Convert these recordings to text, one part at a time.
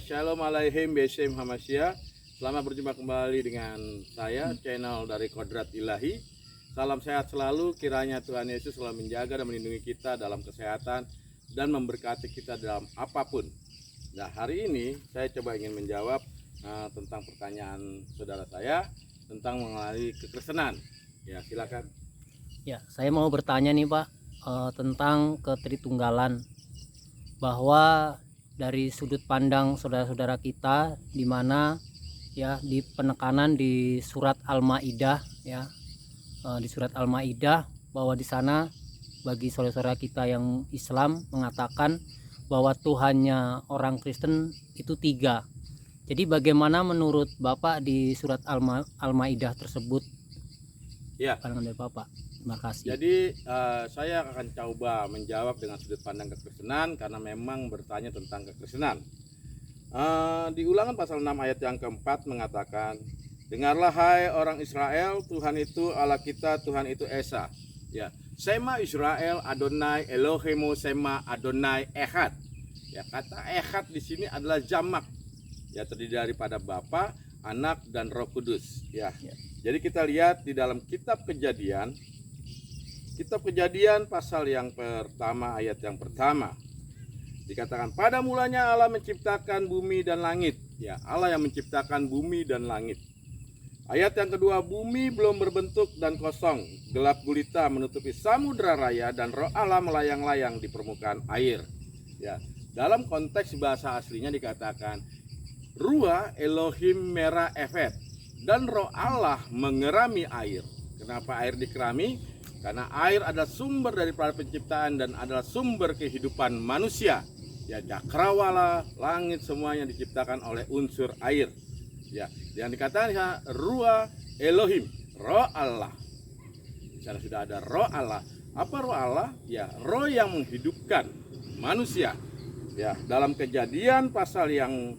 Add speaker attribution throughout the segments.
Speaker 1: Shalom alaihim Beshem Hamasya. Selamat berjumpa kembali dengan saya, channel dari Kodrat Ilahi. Salam sehat selalu, kiranya Tuhan Yesus selalu menjaga dan melindungi kita dalam kesehatan dan memberkati kita dalam apapun. Nah, hari ini saya coba ingin menjawab tentang pertanyaan saudara saya tentang mengenai kekristenan. Ya, silakan.
Speaker 2: Ya, saya mau bertanya nih Pak, tentang ketritunggalan, bahwa dari sudut pandang saudara-saudara kita, di mana ya di penekanan di surat Al-Maidah ya, di surat Al-Maidah, bahwa di sana bagi saudara-saudara kita yang Islam mengatakan bahwa Tuhannya orang Kristen itu 3. Jadi bagaimana menurut Bapak di surat Al-Maidah tersebut?
Speaker 1: Ya.
Speaker 2: Pandangan dari Bapak. Terima kasih.
Speaker 1: Jadi saya akan coba menjawab dengan sudut pandang kekristenan karena memang bertanya tentang kekristenan. Di Ulangan pasal 6 ayat yang keempat mengatakan, dengarlah hai orang Israel, Tuhan itu Allah kita, Tuhan itu Esa. Ya, Sema Israel Adonai Elohemu Sema Adonai Echad. Ya, kata Echad di sini adalah jamak. Ya, terdiri daripada Bapa, Anak dan Roh Kudus. Ya. Jadi kita lihat di dalam kitab Kejadian pasal yang pertama ayat yang pertama. Dikatakan pada mulanya Allah menciptakan bumi dan langit. Ya, Allah yang menciptakan bumi dan langit. Ayat yang kedua, bumi belum berbentuk dan kosong, gelap gulita menutupi samudra raya dan Roh Allah melayang-layang di permukaan air. Ya, dalam konteks bahasa aslinya dikatakan Ruah Elohim merah efet dan Roh Allah mengerami air. Kenapa air dikerami? Karena air adalah sumber daripada penciptaan dan adalah sumber kehidupan manusia. Ya, cakrawala, langit semuanya diciptakan oleh unsur air. Ya, yang dikatakan ya, Ruah Elohim, Roh Allah. Di sana sudah ada Roh Allah. Apa Roh Allah? Ya, Roh yang menghidupkan manusia. Ya, dalam Kejadian pasal yang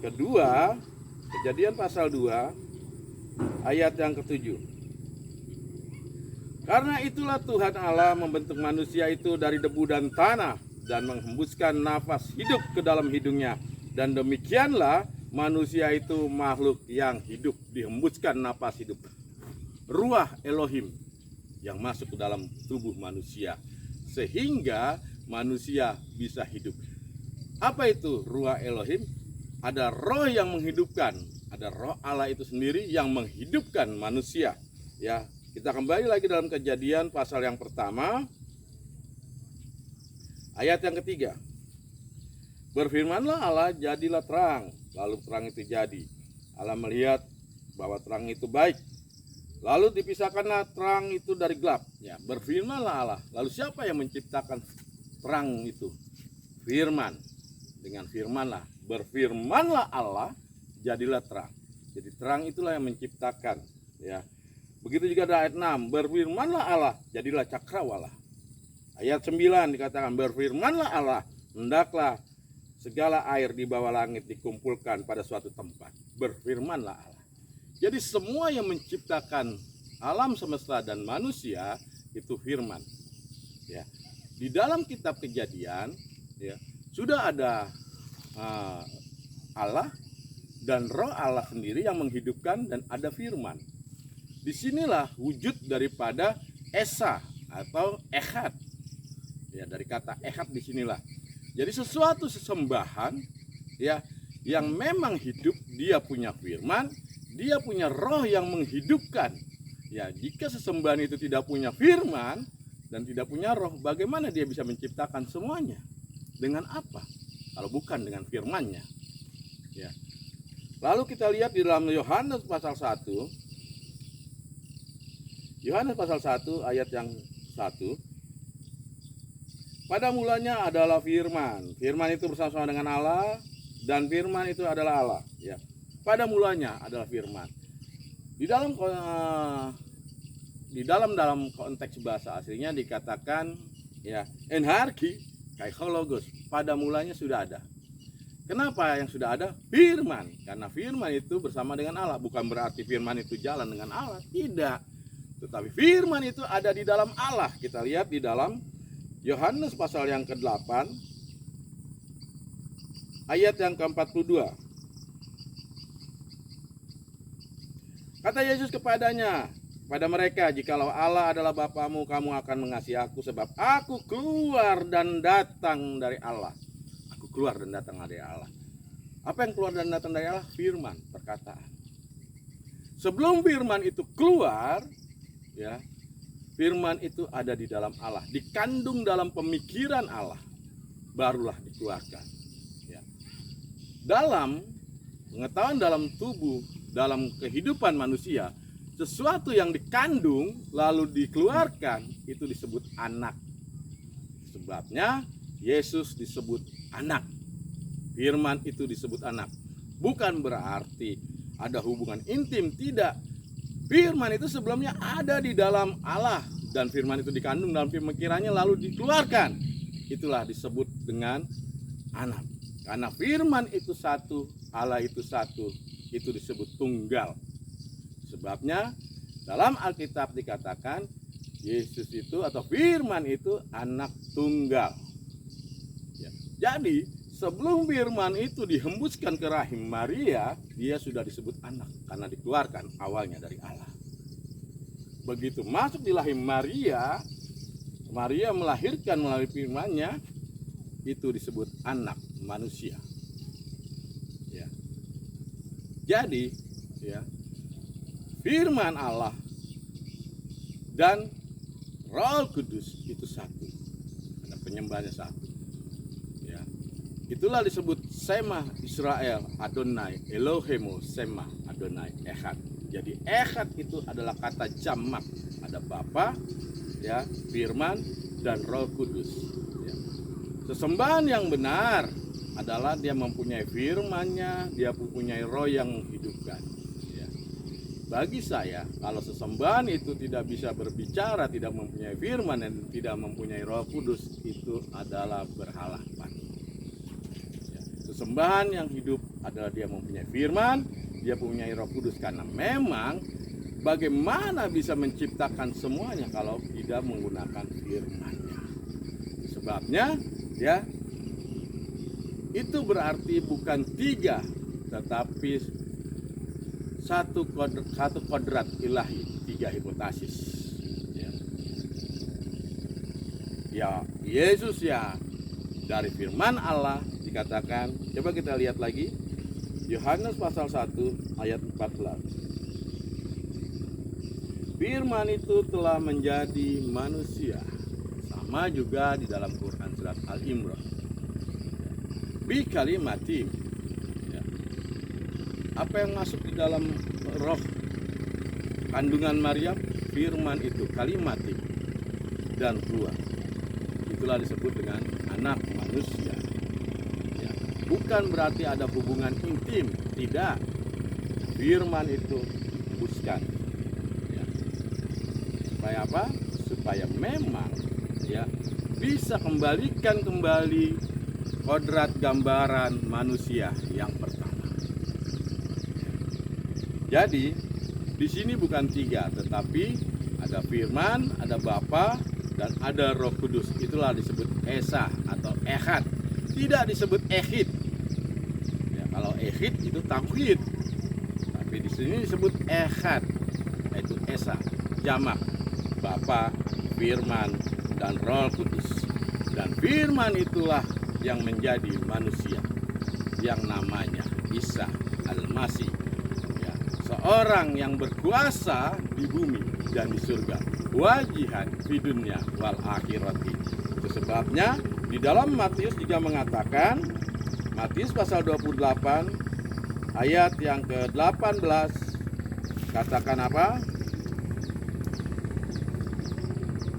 Speaker 1: kedua, Kejadian pasal 2 ayat yang ke-7. Karena itulah Tuhan Allah membentuk manusia itu dari debu dan tanah dan menghembuskan nafas hidup ke dalam hidungnya. Dan demikianlah manusia itu makhluk yang hidup, dihembuskan nafas hidup. Ruah Elohim yang masuk ke dalam tubuh manusia sehingga manusia bisa hidup. Apa itu Ruah Elohim? Ada roh yang menghidupkan, ada Roh Allah itu sendiri yang menghidupkan manusia. Ya, kita kembali lagi dalam Kejadian pasal yang pertama ayat yang ketiga. Berfirmanlah Allah, jadilah terang, lalu terang itu jadi. Allah melihat bahwa terang itu baik, lalu dipisahkanlah terang itu dari gelap. Ya, berfirmanlah Allah. Lalu siapa yang menciptakan terang itu? Firman. Dengan firmanlah, berfirmanlah Allah, jadilah terang. Jadi terang itulah yang menciptakan. Ya. Begitu juga ada ayat 6, berfirmanlah Allah, jadilah cakrawala. Ayat 9 dikatakan, berfirmanlah Allah, hendaklah segala air di bawah langit dikumpulkan pada suatu tempat. Berfirmanlah Allah. Jadi semua yang menciptakan alam semesta dan manusia itu firman. Ya. Di dalam kitab Kejadian, ya, sudah ada Allah dan Roh Allah sendiri yang menghidupkan dan ada firman. Disinilah wujud daripada Esa atau Echad. Ya, dari kata Echad disinilah. Jadi sesuatu sesembahan ya yang memang hidup, dia punya firman, dia punya roh yang menghidupkan. Ya, jika sesembahan itu tidak punya firman dan tidak punya roh, bagaimana dia bisa menciptakan semuanya? Dengan apa? Kalau bukan dengan firman-Nya. Ya. Lalu kita lihat di dalam Yohanes pasal 1. Yohanes pasal 1 ayat yang 1. Pada mulanya adalah firman. Firman itu bersama-sama dengan Allah dan firman itu adalah Allah, ya. Pada mulanya adalah firman. Di dalam konteks bahasa aslinya dikatakan ya, enharki kaikhologos. Pada mulanya sudah ada. Kenapa yang sudah ada? Firman. Karena firman itu bersama dengan Allah. Bukan berarti firman itu jalan dengan Allah. Tidak. Tetapi firman itu ada di dalam Allah. Kita lihat di dalam Yohanes pasal yang ke-8 ayat yang ke-42. Kata Yesus kepada mereka, jikalau Allah adalah Bapamu, kamu akan mengasihi aku, sebab aku keluar dan datang dari Allah. Aku keluar dan datang dari Allah. Apa yang keluar dan datang dari Allah? Firman, perkataan. Sebelum firman itu keluar, ya, firman itu ada di dalam Allah, dikandung dalam pemikiran Allah, barulah dikeluarkan. Ya. Dalam pengetahuan dalam tubuh, dalam kehidupan manusia, sesuatu yang dikandung lalu dikeluarkan itu disebut anak. Sebabnya Yesus disebut anak. Firman itu disebut anak. Bukan berarti ada hubungan intim, tidak. Firman itu sebelumnya ada di dalam Allah, dan firman itu dikandung dalam pemikirannya lalu dikeluarkan. Itulah disebut dengan anak. Karena firman itu satu, Allah itu satu, itu disebut tunggal. Sebabnya dalam Alkitab dikatakan Yesus itu atau firman itu anak tunggal. Ya. Jadi sebelum firman itu dihembuskan ke rahim Maria, dia sudah disebut anak karena dikeluarkan awalnya dari Allah. Begitu masuk di rahim Maria, Maria melahirkan melalui firman-Nya, itu disebut anak manusia. Ya. Jadi, ya, firman Allah dan Roh Kudus itu satu. Ada penyembahnya satu. Ya. Itulah disebut Shema Israel Adonai Elohemu Shema Adonai Echad. Jadi Echad itu adalah kata jamak. Ada Bapa, ya, firman dan Roh Kudus. Ya. Sesembahan yang benar adalah dia mempunyai firman-Nya, dia mempunyai roh yang menghidupkan. Ya. Bagi saya, kalau sesembahan itu tidak bisa berbicara, tidak mempunyai firman dan tidak mempunyai Roh Kudus, itu adalah berhala patung. Ya. Sesembahan yang hidup adalah dia mempunyai firman, dia mempunyai Roh Kudus, karena memang bagaimana bisa menciptakan semuanya kalau tidak menggunakan firman-Nya. Sebabnya, ya, itu berarti bukan tiga, tetapi satu kodrat ilahi, tiga hipotasis. Ya, Yesus ya dari firman Allah dikatakan. Coba kita lihat lagi Yohanes pasal 1 ayat 14. Firman itu telah menjadi manusia. Sama juga di dalam Quran surat Al-Imran. Bi kalimatin. Ya. Apa yang masuk di dalam roh kandungan Maryam? Firman itu, kalimatin dan ruah. Itulah disebut dengan anak manusia. Ya. Bukan berarti ada hubungan intim, tidak. Firman itu hembuskan. Ya. Supaya apa? Supaya memang, ya, bisa kembalikan kembali kodrat gambaran manusia yang pertama. Jadi di sini bukan tiga, tetapi ada firman, ada Bapa, dan ada Roh Kudus. Itulah disebut Esa atau Echad. Tidak disebut Echid. Ya, kalau Echid itu tauhid, tapi di sini disebut Echad, yaitu Esa, jamak, Bapa, firman, dan Roh Kudus. Dan firman itulah yang menjadi manusia, yang namanya Isa Al-Masih, ya, seorang yang berkuasa di bumi dan di surga, wajihan di dunia wal akhirati. Itu sebabnya di dalam Matius juga mengatakan, Matius pasal 28 ayat yang ke-18, katakan apa?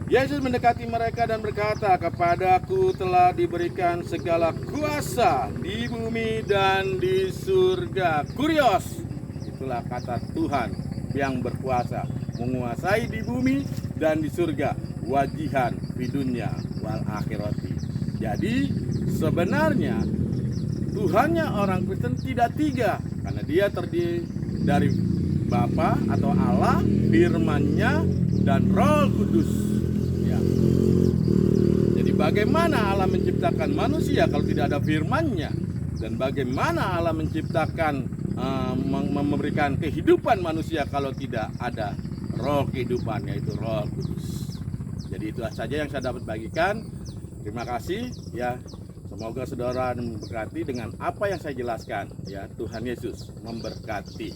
Speaker 1: Yesus mendekati mereka dan berkata, kepadaku telah diberikan segala kuasa di bumi dan di surga. Kurios, itulah kata Tuhan yang berkuasa, menguasai di bumi dan di surga, wajihan di dunia wal akhirati. Jadi sebenarnya Tuhannya orang Kristen tidak tiga, karena dia terdiri dari Bapa atau Allah, firman-Nya, dan Roh Kudus. Jadi bagaimana Allah menciptakan manusia kalau tidak ada firman-Nya? dan bagaimana Allah menciptakan memberikan kehidupan manusia kalau tidak ada roh kehidupan, yaitu Roh Kudus. Jadi itu saja yang saya dapat bagikan. Terima kasih ya. Semoga saudara memberkati dengan apa yang saya jelaskan ya. Tuhan Yesus memberkati.